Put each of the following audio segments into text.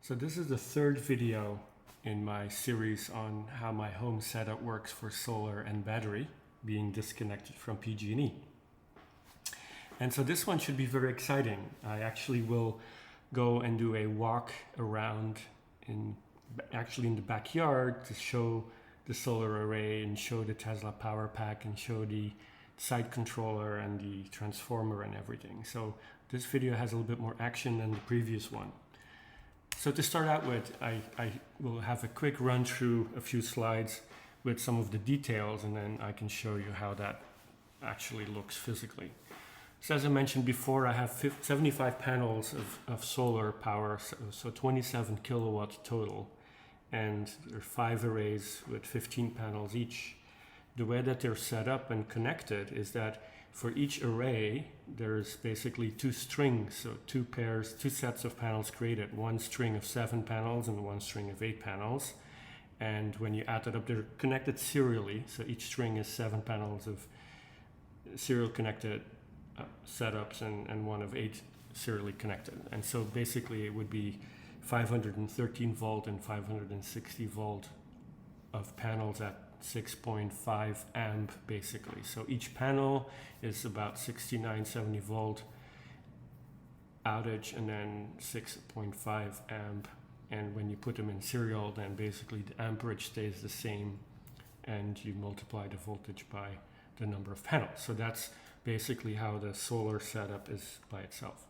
So this is the third video in my series on how my home setup works for solar and battery being disconnected from PG&E. And so this one should be very exciting. I actually will go and do a walk around in the backyard to show the solar array and show the Tesla PowerPack and show the site controller and the transformer and everything. So this video has a little bit more action than the previous one. So to start out with, I will have a quick run through a few slides with some of the details, and then I can show you how that actually looks physically. So as I mentioned before, I have 75 panels of solar power, so 27 kilowatt total. And there are 5 arrays with 15 panels each. The way that they're set up and connected is that for each array, there's basically 2 strings, so 2 sets of panels created, 1 string of 7 panels and 1 string of 8 panels. And when you add that up, they're connected serially, so each string is 7 panels of serial connected setups and 1 of 8 serially connected. And so basically it would be 513 volt and 560 volt of panels at 6.5 amp basically. So each panel is about 69, 70 volt outage and then 6.5 amp. And when you put them in serial, then basically the amperage stays the same and you multiply the voltage by the number of panels. So that's basically how the solar setup is by itself.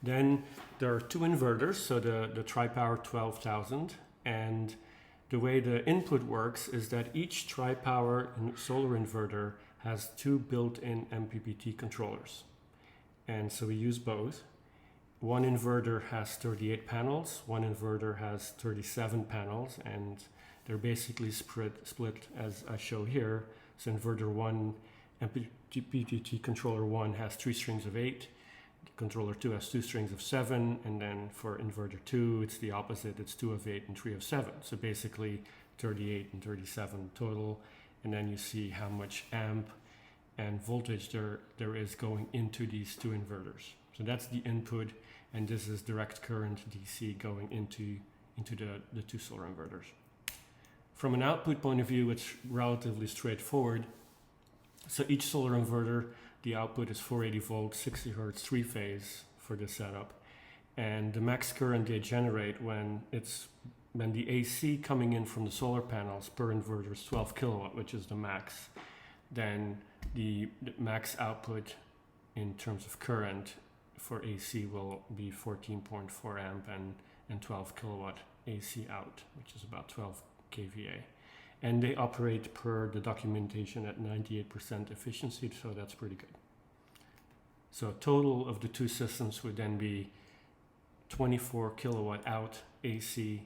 Then there are 2 inverters, so the Tri-Power 12,000, and the way the input works is that each Tri-Power solar inverter has 2 built-in MPPT controllers. And so we use both. One inverter has 38 panels, one inverter has 37 panels, and they're basically split as I show here. So inverter 1, MPPT controller 1 has 3 strings of 8. Controller 2 has 2 strings of 7, and then for inverter 2 it's the opposite, it's 2 of 8 and 3 of 7. So basically 38 and 37 total, and then you see how much amp and voltage there is going into these 2 inverters. So that's the input, and this is direct current DC going into the 2 solar inverters. From an output point of view, it's relatively straightforward. So each solar inverter, the output is 480 volt, 60 hertz, 3-phase for the setup. And the max current they generate when the AC coming in from the solar panels per inverter is 12 kilowatt, which is the max. Then the max output in terms of current for AC will be 14.4 amp and 12 kilowatt AC out, which is about 12 kVA. And they operate per the documentation at 98% efficiency, so that's pretty good. So total of the 2 systems would then be 24 kilowatt out AC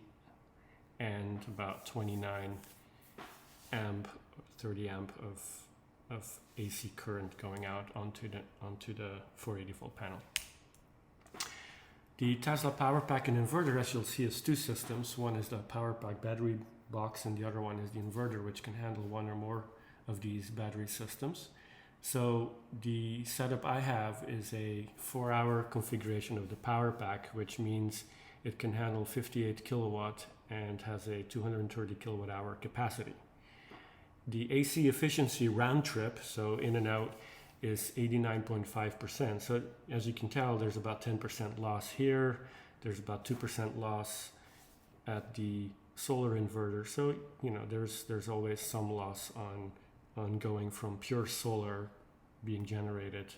and about 29 amp, 30 amp of AC current going out onto the 480 volt panel. The Tesla PowerPack and inverter, as you'll see, is 2 systems. One is the PowerPack battery box and the other one is the inverter, which can handle 1 or more of these battery systems. So the setup I have is a 4-hour configuration of the PowerPack, which means it can handle 58 kilowatt and has a 230 kilowatt hour capacity. The AC efficiency round trip, so in and out, is 89.5%. So as you can tell, there's about 10% loss here. There's about 2% loss at the solar inverter. So, you know, there's always some loss on going from pure solar being generated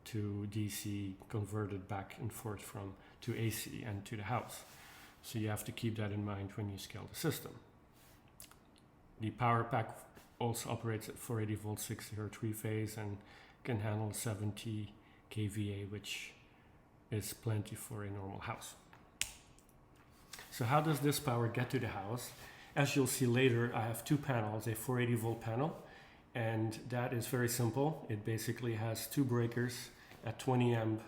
to DC converted back and forth to AC and to the house. So you have to keep that in mind when you scale the system. The PowerPack also operates at 480 volt, 60 hertz 3-phase and can handle 70 kVA, which is plenty for a normal house. So how does this power get to the house? As you'll see later, I have 2 panels, a 480 volt panel, and that is very simple. It basically has 2 breakers at 20 amp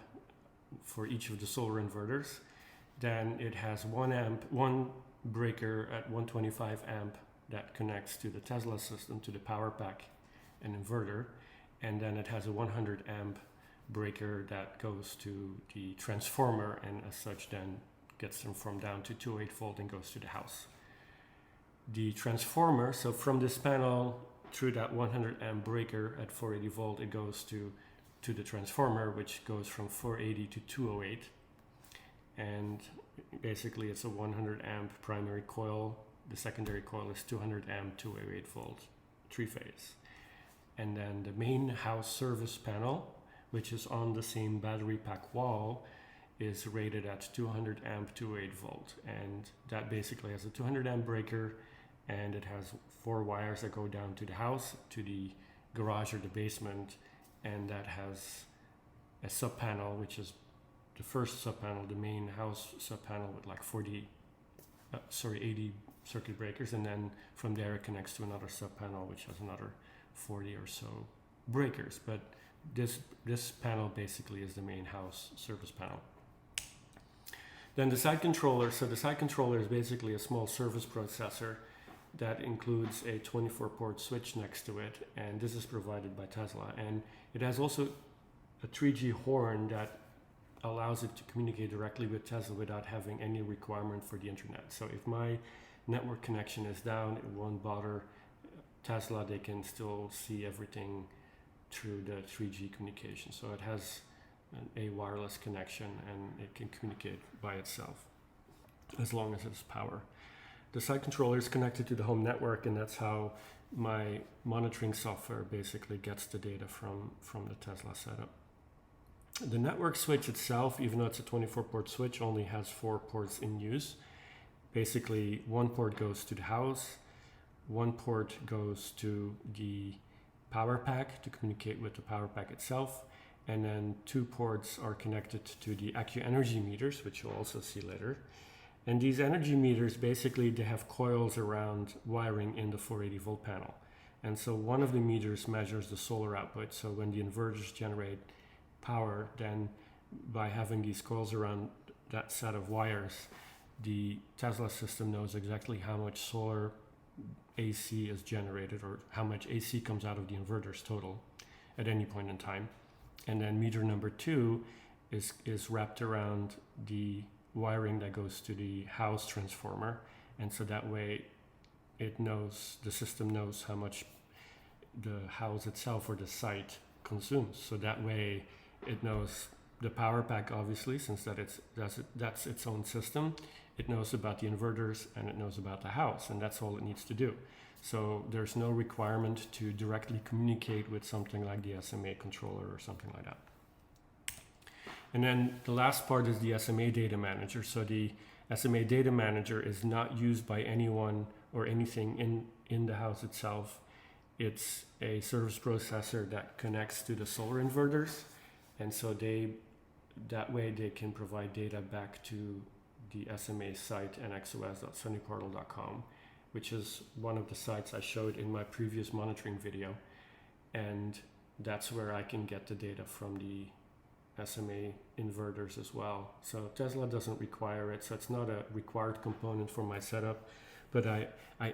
for each of the solar inverters. Then it has 1 breaker at 125 amp that connects to the Tesla system, to the PowerPack and inverter. And then it has a 100 amp breaker that goes to the transformer and as such then gets transformed down to 208 volt and goes to the house. The transformer, so from this panel through that 100 amp breaker at 480 volt, it goes to the transformer, which goes from 480 to 208. And basically it's a 100 amp primary coil. The secondary coil is 200 amp 208 volt 3-phase. And then the main house service panel, which is on the same battery pack wall, is rated at 200 amp 208 volt. And that basically has a 200 amp breaker, and it has 4 wires that go down to the house, to the garage or the basement, and that has a sub panel, which is the first sub panel, the main house sub panel, with like 80 circuit breakers, and then from there it connects to another sub panel which has another 40 or so breakers. But this panel basically is the main house service panel. Then the side controller. So the side controller is basically a small service processor that includes a 24-port switch next to it, and this is provided by Tesla. And it has also a 3G horn that allows it to communicate directly with Tesla without having any requirement for the internet. So if my network connection is down, it won't bother Tesla. They can still see everything through the 3G communication. So it has a wireless connection and it can communicate by itself as long as it's power. The side controller is connected to the home network, and that's how my monitoring software basically gets the data from the Tesla setup. The network switch itself, even though it's a 24-port switch, only has 4 ports in use. Basically, 1 port goes to the house, 1 port goes to the PowerPack to communicate with the PowerPack itself, and then 2 ports are connected to the energy meters, which you'll also see later. And these energy meters, basically, they have coils around wiring in the 480 volt panel. And so one of the meters measures the solar output. So when the inverters generate power, then by having these coils around that set of wires, the Tesla system knows exactly how much solar AC is generated, or how much AC comes out of the inverters total at any point in time. And then meter number 2 is wrapped around the wiring that goes to the house transformer, and so that way the system knows how much the house itself or the site consumes. So that way it knows the power pack, obviously, since that's its own system. It knows about the inverters and it knows about the house, and that's all it needs to do. So there's no requirement to directly communicate with something like the SMA controller or something like that. And then the last part is the SMA data manager. So the SMA data manager is not used by anyone or anything in the house itself. It's a service processor that connects to the solar inverters. And so that way they can provide data back to the SMA site, nxos.sunnyportal.com, which is one of the sites I showed in my previous monitoring video. And that's where I can get the data from the SMA inverters as well. So Tesla doesn't require it, so it's not a required component for my setup, but I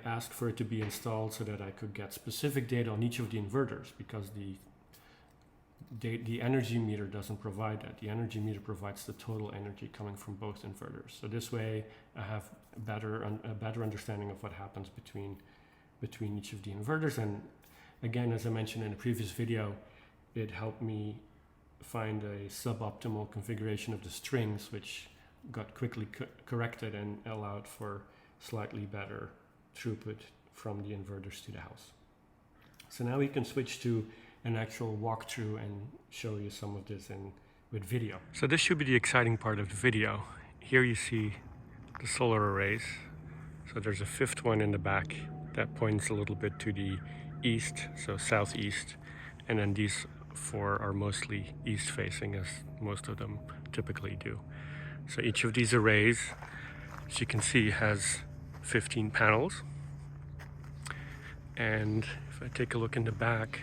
asked for it to be installed so that I could get specific data on each of the inverters, because the energy meter doesn't provide that. The energy meter provides the total energy coming from both inverters. So this way I have a better understanding of what happens between each of the inverters. And again, as I mentioned in a previous video, it helped me find a suboptimal configuration of the strings, which got quickly corrected and allowed for slightly better throughput from the inverters to the house. So now we can switch to an actual walkthrough and show you some of this with video. So this should be the exciting part of the video. Here you see the solar arrays. So there's a 5th one in the back that points a little bit to the east, so southeast, and then these 4 are mostly east facing, as most of them typically do. So each of these arrays, as you can see, has 15 panels. And if I take a look in the back,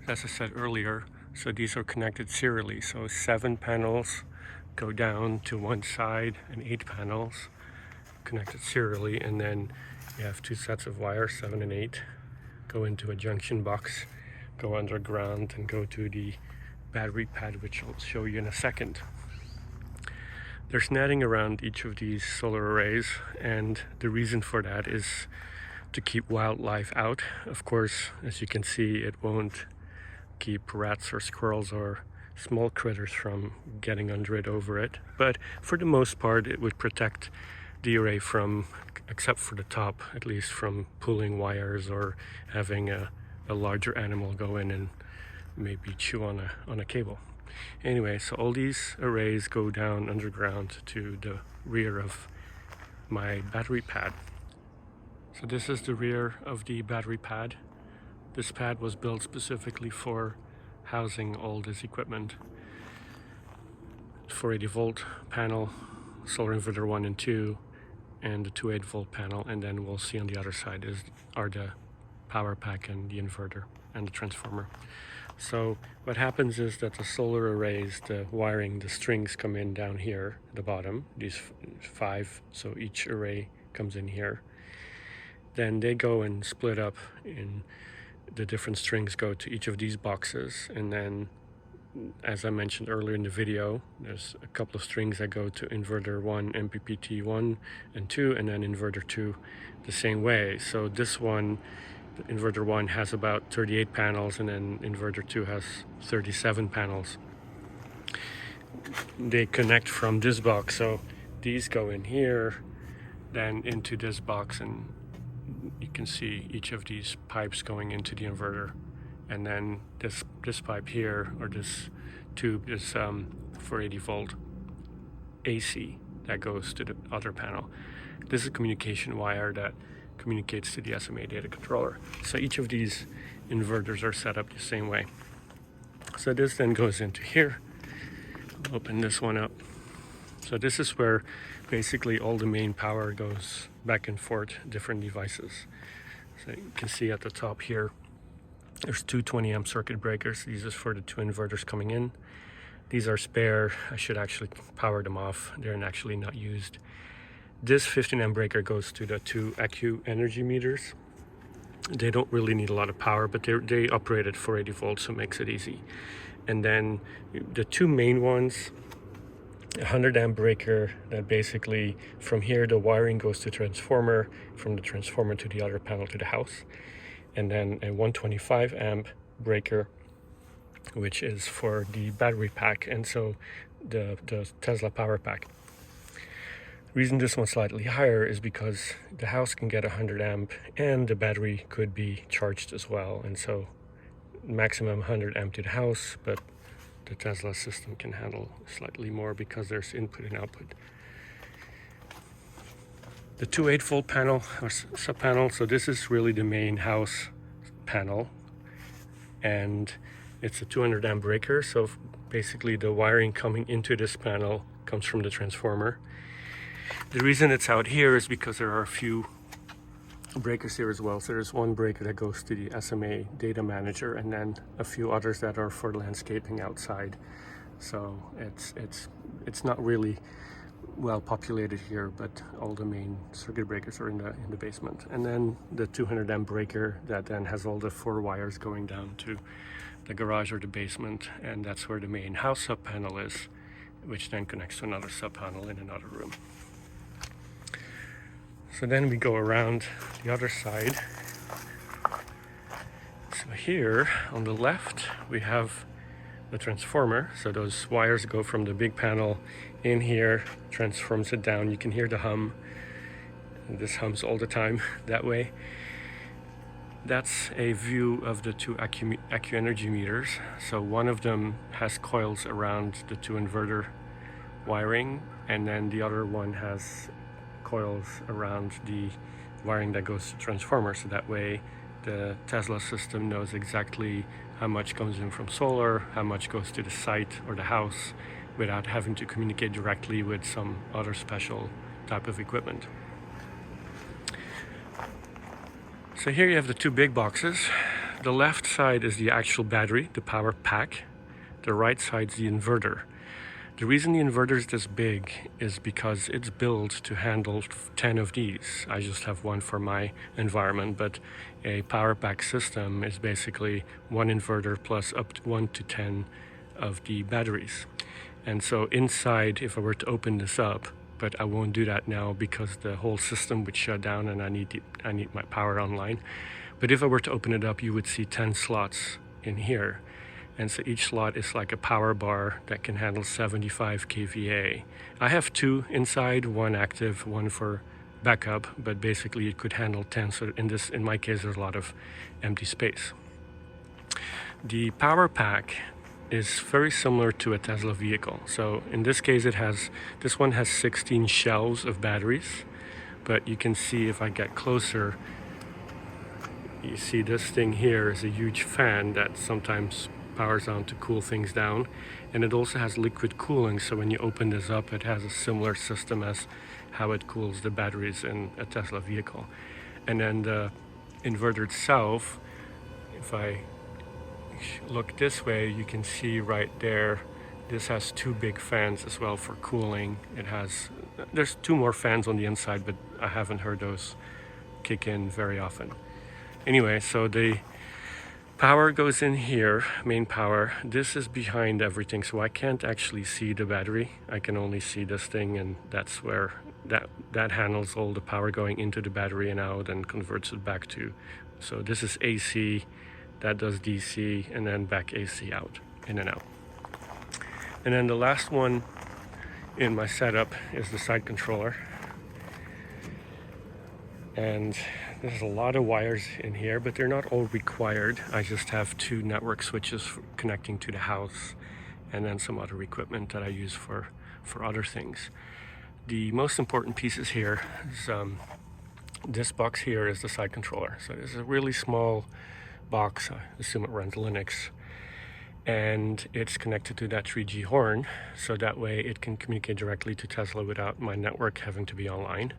as I said earlier, so these are connected serially. So 7 panels go down to one side and 8 panels connected serially. And then you have 2 sets of wires, 7 and 8, go into a junction box, go underground, and go to the battery pad, which I'll show you in a second. There's netting around each of these solar arrays, and the reason for that is to keep wildlife out. Of course, as you can see, it won't keep rats or squirrels or small critters from getting under it, over it, but for the most part it would protect the array from, except for the top at least, from pulling wires or having a larger animal go in and maybe chew on a cable. Anyway, so all these arrays go down underground to the rear of my battery pad. So this is the rear of the battery pad. This pad was built specifically for housing all this equipment. 480 volt panel, solar inverter 1 and 2, and the 2.8 volt panel, and then we'll see on the other side are the PowerPack and the inverter and the transformer. So what happens is that the solar arrays, the wiring, the strings come in down here at the bottom, these 5, so each array comes in here. Then they go and split up, in the different strings go to each of these boxes, and then, as I mentioned earlier in the video, there's a couple of strings that go to inverter 1, MPPT 1 and 2, and then inverter 2 the same way. So this one, inverter 1 has about 38 panels, and then inverter 2 has 37 panels. They connect from this box, so these go in here, then into this box, and you can see each of these pipes going into the inverter. And then this pipe here, or this tube, is 480 volt AC that goes to the other panel. This is a communication wire that communicates to the SMA data controller. So each of these inverters are set up the same way. So this then goes into here. I'll open this one up. So this is where basically all the main power goes back and forth, different devices. So you can see at the top here, there's two 20 amp circuit breakers. These are for the 2 inverters coming in. These are spare. I should actually power them off. They're actually not used. This 15 amp breaker goes to the 2 AccuEnergy energy meters. They don't really need a lot of power, but they operate at 480 volts, so it makes it easy. And then the 2 main ones, a 100 amp breaker that basically from here the wiring goes to transformer, from the transformer to the other panel to the house. And then a 125 amp breaker, which is for the battery pack, and so the Tesla PowerPack. The reason this one's slightly higher is because the house can get 100 amp and the battery could be charged as well, and so maximum 100 amp to the house, but the Tesla system can handle slightly more because there's input and output. The 2.8 volt panel or sub panel, so this is really the main house panel, and it's a 200 amp breaker, so basically the wiring coming into this panel comes from the transformer. The reason it's out here is because there are a few breakers here as well. So there's one breaker that goes to the SMA data manager, and then a few others that are for landscaping outside. So it's not really well populated here, but all the main circuit breakers are in the basement. And then the 200 amp breaker that then has all the 4 wires going down to the garage or the basement, and that's where the main house sub panel is, which then connects to another sub panel in another room. So then we go around the other side. So here on the left we have the transformer. So those wires go from the big panel in here, transforms it down. You can hear the hum. This hums all the time that way. That's a view of the 2 AccuEnergy meters. So one of them has coils around the 2 inverter wiring, and then the other one has coils around the wiring that goes to transformer, so that way the Tesla system knows exactly how much comes in from solar, how much goes to the site or the house, without having to communicate directly with some other special type of equipment. So here you have the 2 big boxes. The left side is the actual battery, the power pack. The right side is the inverter. The reason the inverter is this big is because it's built to handle 10 of these. I just have one for my environment, but a PowerPack system is basically one inverter plus up to 1 to 10 of the batteries. And so inside, if I were to open this up, but I won't do that now because the whole system would shut down and I need my power online. But if I were to open it up, you would see 10 slots in here. And so each slot is like a power bar that can handle 75 kVA. I have 2 inside, 1 active, 1 for backup, but basically it could handle 10. So in my case, there's a lot of empty space. The PowerPack is very similar to a Tesla vehicle. So in this case, this one has 16 shelves of batteries, but you can see if I get closer, you see this thing here is a huge fan that sometimes powers on to cool things down, and it also has liquid cooling. So when you open this up, it has a similar system as how it cools the batteries in a Tesla vehicle. And then the inverter itself, if I look this way, you can see right there, this has 2 big fans as well for cooling. There's 2 more fans on the inside, but I haven't heard those kick in very often. Anyway, so the power goes in here, main power. This is behind everything, so I can't actually see the battery. I can only see this thing, and that's where that handles all the power going into the battery and out and converts it back to. So this is AC, that does DC, and then back AC out, in and out. And then the last one in my setup is the side controller. And there's a lot of wires in here, but they're not all required. I just have 2 network switches connecting to the house, and then some other equipment that I use for other things. The most important pieces here is this box here is the side controller. So it's a really small box. I assume it runs Linux, and it's connected to that 3G horn, so that way it can communicate directly to Tesla without my network having to be online.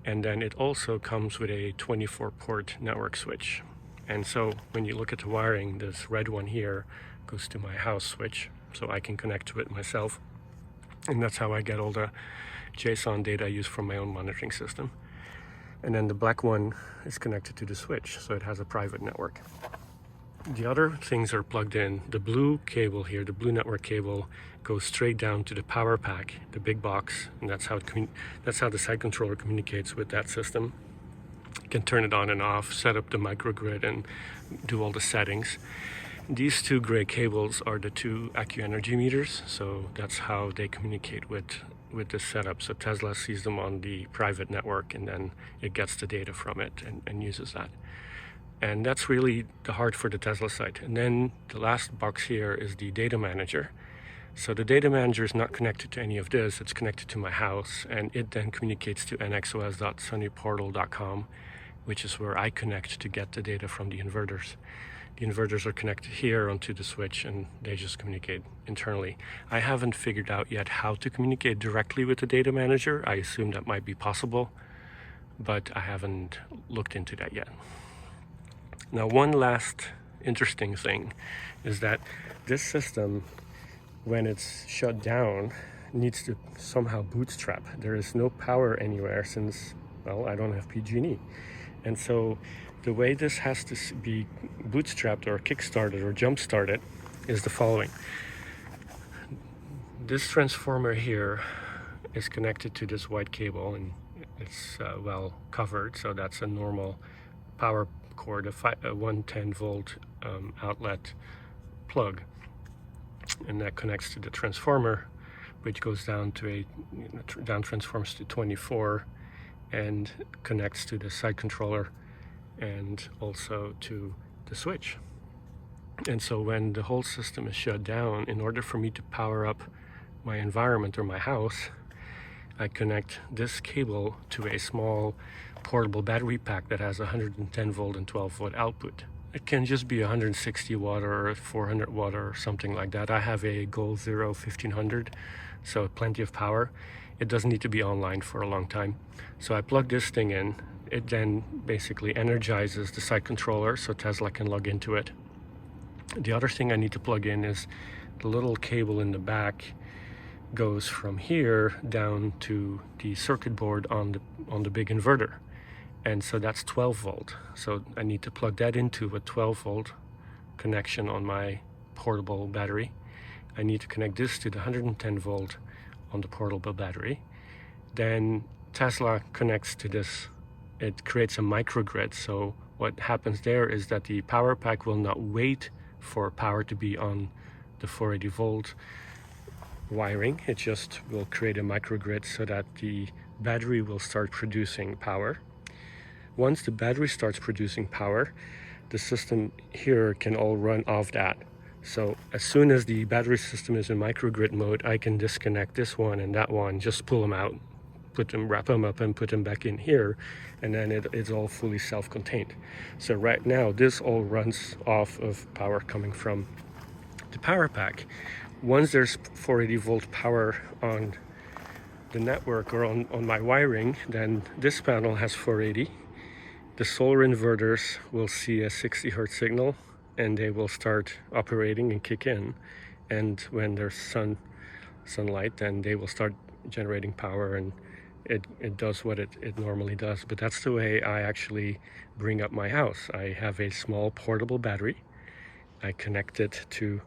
And then it also comes with a 24-port network switch. And so when you look at the wiring, this red one here goes to my house switch, so I can connect to it myself. And that's how I get all the JSON data I use from my own monitoring system. And then the black one is connected to the switch, so it has a private network. The other things are plugged in. The blue cable here, the blue network cable, goes straight down to the PowerPack, the big box, and that's how the side controller communicates with that system. You can turn it on and off, set up the microgrid, and do all the settings. These 2 gray cables are the 2 AccuEnergy meters, so that's how they communicate with this setup. So Tesla sees them on the private network, and then it gets the data from it and uses that. And that's really the heart for the Tesla site. And then the last box here is the data manager. So the data manager is not connected to any of this. It's connected to my house, and it then communicates to nxos.sunnyportal.com, which is where I connect to get the data from the inverters. The inverters are connected here onto the switch, and they just communicate internally. I haven't figured out yet how to communicate directly with the data manager. I assume that might be possible, but I haven't looked into that yet. Now, one last interesting thing is that this system, when it's shut down, needs to somehow bootstrap. There is no power anywhere since, well, I don't have PG&E. And so the way this has to be bootstrapped or kickstarted or jump-started is the following. This transformer here is connected to this white cable, and it's well covered, so that's a normal power cord, a 110 volt outlet plug, and that connects to the transformer, which goes down to down transforms to 24 and connects to the side controller and also to the switch. And so when the whole system is shut down, in order for me to power up my environment or my house, I connect this cable to a small portable battery pack that has 110 volt and 12 volt output. It can just be 160 watt or 400 watt or something like that. I have a Goal Zero 1500, so plenty of power. It doesn't need to be online for a long time. So I plug this thing in. It then basically energizes the side controller so Tesla can log into it. The other thing I need to plug in is the little cable in the back goes from here down to the circuit board on the big inverter. And so that's 12 volt. So I need to plug that into a 12 volt connection on my portable battery. I need to connect this to the 110 volt on the portable battery. Then Tesla connects to this. It creates a microgrid. So what happens there is that the PowerPack will not wait for power to be on the 480 volt wiring. It just will create a microgrid so that the battery will start producing power. Once the battery starts producing power, the system here can all run off that. So as soon as the battery system is in microgrid mode, I can disconnect this one and that one, just pull them out, wrap them up and put them back in here, and then it's all fully self-contained. So right now this all runs off of power coming from the PowerPack. Once there's 480 volt power on the network or on my wiring, then this panel has 480. The solar inverters will see a 60 hertz signal and they will start operating and kick in. And when there's sunlight, then they will start generating power, and it does what it normally does. But that's the way I actually bring up my house. I have a small portable battery. I connect it to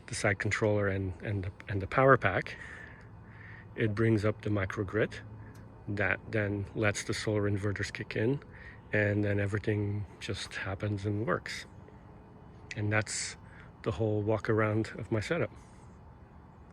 the side controller and the PowerPack. It brings up the microgrid. That then lets the solar inverters kick in, and then everything just happens and works. And that's the whole walk around of my setup.